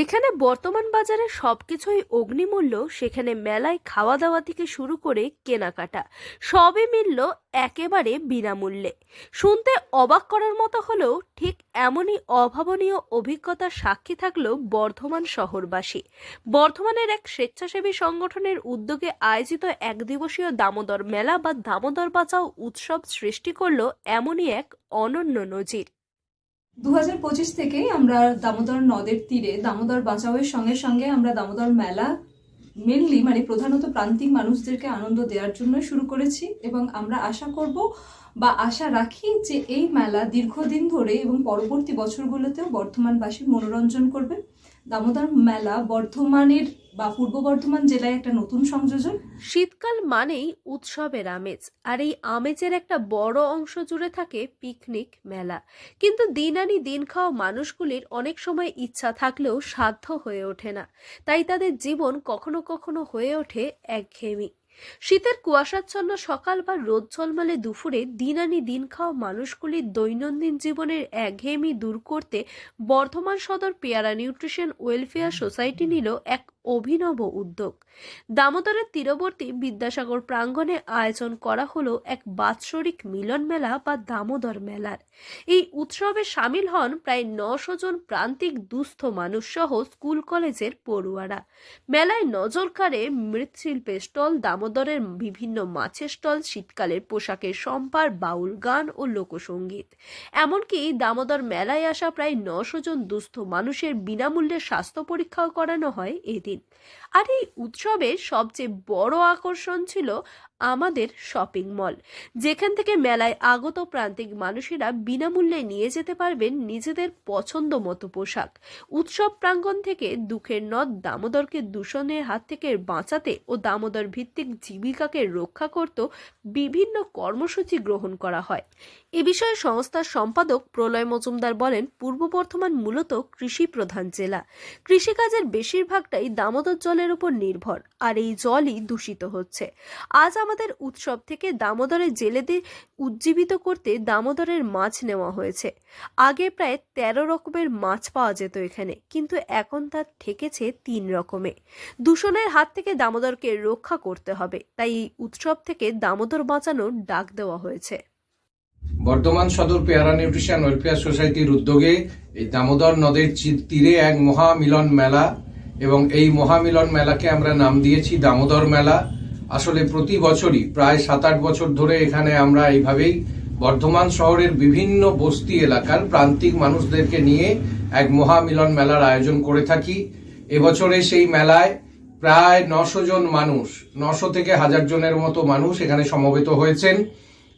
এখানে বর্তমান বাজারে সবকিছুই অগ্নিমূল্য, সেখানে মেলায় খাওয়া দাওয়া থেকে শুরু করে কেনাকাটা সবই মিলল একেবারে বিনামূল্যে। শুনতে অবাক করার মতো হলেও ঠিক এমনই অভাবনীয় অভিজ্ঞতার সাক্ষী থাকলো বর্ধমান শহরবাসী। বর্ধমানের এক স্বেচ্ছাসেবী সংগঠনের উদ্যোগে আয়োজিত এক দিবসীয় দামোদর মেলা বা দামোদর বাঁচাও উৎসব সৃষ্টি করলো এমনই এক অনন্য নজির। 2025 থেকেই আমরা দামোদর নদের তীরে দামোদর বাঁচাওয়ের সঙ্গে সঙ্গে আমরা দামোদর মেলা মেনলি প্রধানত প্রান্তিক মানুষদেরকে আনন্দ দেওয়ার জন্য শুরু করেছি এবং আমরা আশা করব বা আশা রাখি যে এই মেলা দীর্ঘদিন ধরে এবং পরবর্তী বছরগুলোতেও বর্ধমানবাসীর মনোরঞ্জন করবে। দামোদর মেলা বর্ধমানের বা পূর্ব বর্ধমান জেলায় একটা নতুন সংযোজন। শীতকাল মানেই উৎসবের আমেজ, আর এই আমেজের একটা বড় অংশ জুড়ে থাকে পিকনিক মেলা। কিন্তু দিন আনি দিন খাওয়া মানুষগুলির অনেক সময় ইচ্ছা থাকলেও সাধ্য হয়ে ওঠে না, তাই তাদের জীবন কখনো কখনো হয়ে ওঠে একঘেয়েমি। শীতের কুয়াশাচ্ছন্ন সকাল বা রোদ ঝলমলে দুপুরে দিন আনি দিন খাওয়া মানুষগুলির দৈনন্দিন জীবনের একঘেয়েমি দূর করতে বর্ধমান সদর পেয়ারা নিউট্রিশন ওয়েলফেয়ার সোসাইটি নিল এক অভিনব উদ্যোগ। দামোদরের তীরবর্তী বিদ্যাসাগর প্রাঙ্গণে আয়োজন করা হলো এক বাৎসরিক মিলন মেলা বা দামোদর মেলার। এই উৎসবে সামিল হন প্রায় 900 জন প্রান্তিক দুস্থ মানুষ সহ স্কুল কলেজের পড়ুয়ারা। মেলায় নজর কাড়ে মৃৎশিল্পের স্টল, দামোদরের বিভিন্ন মাছের স্টল, শীতকালের পোশাকের সম্ভার, বাউল গান ও লোকসঙ্গীত। এমনকি দামোদর মেলায় আসা প্রায় 900 জন দুস্থ মানুষের বিনামূল্যে স্বাস্থ্য পরীক্ষাও করানো হয় এদিন। আর এই উৎসবের সবচেয়ে বড় আকর্ষণ ছিল আমাদের শপিং মল, যেখান থেকে মেলায় আগত প্রান্তিক মানুষেরা বিনামূল্যে নিয়ে যেতে পারবেন নিজেদের পছন্দ মতো পোশাক। উৎসব প্রাঙ্গণ থেকে দুঃখের নদ দামোদরকে দূষণের হাত থেকে বাঁচাতে ও দামোদর ভিত্তিক জীবিকাকে রক্ষা করতে বিভিন্ন কর্মসূচি গ্রহণ করা হয়। এ বিষয়ে সংস্থার সম্পাদক প্রলয় মজুমদার বলেন, পূর্ব বর্ধমান মূলত কৃষি প্রধান জেলা। কৃষিকাজের বেশিরভাগটাই দামোদর জলের উপর নির্ভর, আর এই জলই দূষিত হচ্ছে। আজ আমাদের উৎসব থেকে দামোদরের জেলেদের উজ্জীবিত করতে দামোদরের মাছ নেওয়া হয়েছে। আগে প্রায় 13 রকমের মাছ পাওয়া যেত এখানে, কিন্তু এখন তা ঠেকেছে 3 রকমে। দূষণের হাত থেকে দামোদরকে রক্ষা করতে হবে, তাই এই উৎসব থেকে দামোদর বাঁচানোর ডাক দেওয়া হয়েছে। বর্ধমান সদর পেয়ারা নিউট্রিশন ওয়েলফেয়ার সোসাইটির উদ্যোগে এই দামোদর নদের তীরে এক মহামিলন মেলা, এবং এই মহামিলন মেলাকে আমরা নাম দিয়েছি দামোদর মেলা। আসলে প্রতি বছরই প্রায় 7-8 বছর ধরে এখানে আমরা এইভাবেই বর্ধমান শহরের বিভিন্ন বস্তি এলাকার প্রান্তিক মানুষদেরকে নিয়ে এক মহামিলন মেলার আয়োজন করে থাকি। এবছরে সেই মেলায় প্রায় 900 জন মানুষ, 900 থেকে 1000 জনের মতো মানুষ এখানে সমবেত হয়েছেন।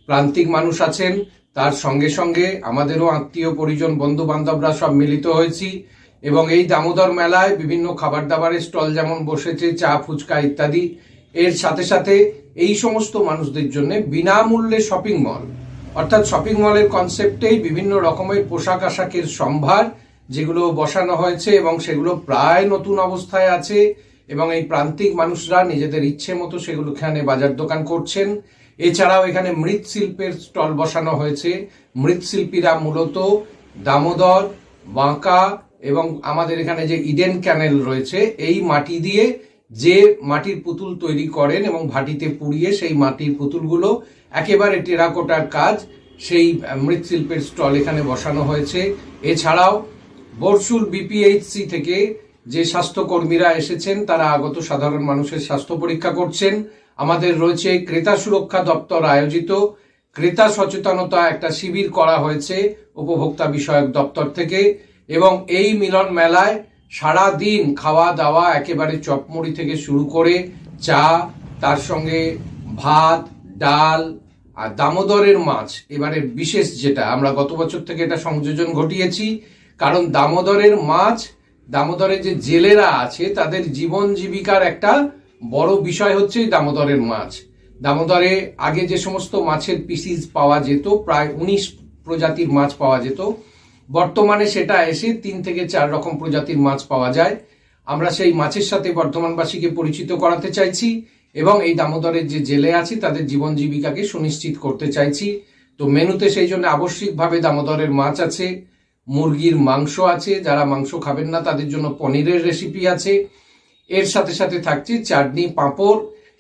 প্রান্তিক মানুষ আছেন, তার সঙ্গে সঙ্গে আমাদেরও আত্মীয় পরিজন বন্ধু বান্ধবরা সব মিলিত হয়েছি। এবং এই দামোদর মেলায় বিভিন্ন খাবার দাবারের স্টল যেমন বসেছে, চা ফুচকা ইত্যাদি, এর সাথে সাথে এই সমস্ত মানুষদের জন্য বিনামূল্যে শপিং মল, অর্থাৎ শপিং মলের কনসেপ্টেই বিভিন্ন রকমের পোশাক আশাকের সম্ভার যেগুলো বসানো হয়েছে এবং সেগুলো প্রায় নতুন অবস্থায় আছে, এবং এই প্রান্তিক মানুষরা নিজেদের ইচ্ছে মতো সেগুলো এখানে বাজার দোকান করছেন। এছাড়াও এখানে মৃৎশিল্পের স্টল বসানো হয়েছে। মৃৎশিল্পীরা মূলত দামোদর, বাঁকা এবং আমাদের এখানে যে ইডেন ক্যানেল রয়েছে এই মাটি দিয়ে যে মাটির পুতুল তৈরি করেন এবং ভাটিতে পুড়িয়ে সেই মাটির পুতুলগুলো একেবারে টেরাকোটার কাজ, সেই মৃৎশিল্পের স্টল এখানে বসানো হয়েছে। এছাড়াও বরশুল বিপিএইচসি থেকে যে স্বাস্থ্যকর্মীরা এসেছেন তারা আগত সাধারণ মানুষের স্বাস্থ্য পরীক্ষা করছেন। আমাদের রয়েছে ক্রেতা সুরক্ষা দপ্তর আয়োজিত ক্রেতা সচেতনতা একটা শিবির করা হয়েছে উপভোক্তা বিষয়ক দপ্তর থেকে। এবং এই মিলন মেলায় সারা দিন খাওয়া দাওয়া একেবারে চপমুড়ি থেকে শুরু করে চা, তার সঙ্গে ভাত, ডাল আর দামোদরের মাছ। এবারে বিশেষ যেটা, আমরা গত বছর থেকে এটা সংযোজন ঘটিয়েছি, কারণ দামোদরের মাছ, দামোদরে যে জেলেরা আছে তাদের জীবন জীবিকার একটা বড় বিষয় হচ্ছে দামোদরের মাছ। দামোদরে আগে যে সমস্ত মাছের পিসিস পাওয়া যেত, প্রায় 19 প্রজাতির মাছ পাওয়া যেত, বর্তমানে সেটা এসে 3 থেকে 4 রকম প্রজাতির মাছ পাওয়া যায়। আমরা সেই মাছের সাথে বর্ধমানবাসীকে পরিচিত করাতে চাইছি এবং এই দামোদরের যে জেলে আছে তাদের জীবন জীবিকাকে সুনিশ্চিত করতে চাইছি। তো মেনুতে সেই জন্য আবশ্যিকভাবে দামোদরের মাছ আছে, মুরগির মাংস আছে, যারা মাংস খাবেন না তাদের জন্য পনিরের রেসিপি আছে। এর সাথে সাথে থাকছে চাটনি, পাঁপড়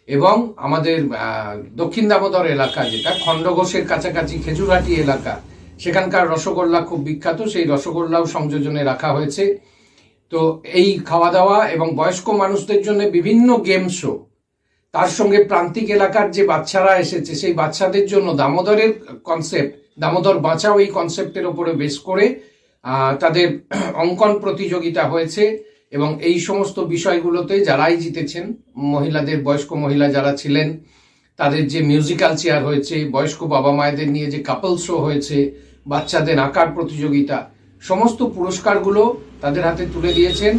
এবং আমাদের দক্ষিণ দামোদর এলাকা, যেটা খণ্ডঘোষের কাছাকাছি খেজুরহাটি এলাকা, সেখানকার রসগোল্লা খুব বিখ্যাত, সেই রসগোল্লাও সংযোজনে রাখা হয়েছে। তো এই খাওয়া দাওয়া এবং বয়স্ক মানুষদের জন্য বিভিন্ন গেম শো, তার সঙ্গে প্রান্তিক এলাকার যে বাচ্চারা এসেছে সেই বাচ্চাদের জন্য দামোদরের কনসেপ্ট, দামোদর বাঁচাও, এই কনসেপ্টের উপরে বেস করে তাদের অঙ্কন প্রতিযোগিতা হয়েছে এবং এই সমস্ত বিষয়গুলোতে যারাই জিতেছেন, মহিলাদের, বয়স্ক মহিলা যারা ছিলেন তাদের যে মিউজিক্যাল চেয়ার হয়েছে, বয়স্ক বাবা মায়েদের নিয়ে যে কাপল শো হয়েছে, বাচ্চাদের আঁকার প্রতিযোগিতা, সমস্ত পুরস্কারগুলো তাদের হাতে তুলে দিয়েছেন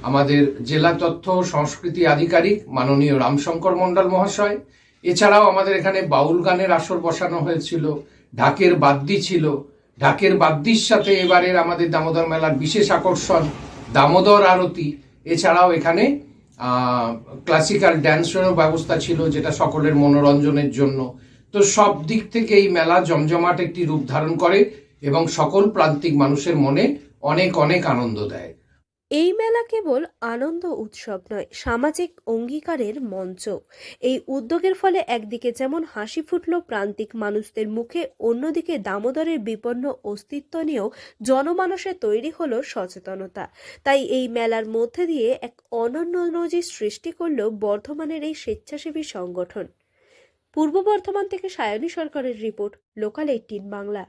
আমাদের জেলা তথ্য সংস্কৃতি আধিকারিক মাননীয় রামশঙ্কর মণ্ডল মহাশয়। এছাড়াও আমাদের এখানে বাউল গানের আসর বসানো হয়েছিল, ঢাকের বাদ্যি ছিল, ঢাকের বাদ্যির সাথে এবারের আমাদের দামোদর মেলার বিশেষ আকর্ষণ দামোদর আরতি। এছাড়াও এখানে ক্লাসিক্যাল ড্যান্সেরও ব্যবস্থা ছিল, যেটা সকলের মনোরঞ্জনের জন্য। তো সব দিক থেকে এই মেলা জমজমাট একটি রূপ ধারণ করে এবং সকল প্রান্তিক মানুষের মনে অনেক অনেক আনন্দ দেয়। এই মেলা কেবল আনন্দ উৎসব নয়, সামাজিক অঙ্গীকারের মঞ্চ। এই উদ্যোগের ফলে একদিকে যেমন হাসি ফুটল প্রান্তিক মানুষদের মুখে, অন্যদিকে দামোদরের বিপন্ন অস্তিত্ব নিয়েও জনমানসে তৈরি হলো সচেতনতা। তাই এই মেলার মধ্যে দিয়ে এক অনন্য নজির সৃষ্টি করল বর্ধমানের এই স্বেচ্ছাসেবী সংগঠন। পূর্ব বর্ধমান থেকে সায়নী সরকারের রিপোর্ট, লোকাল 18 বাংলা।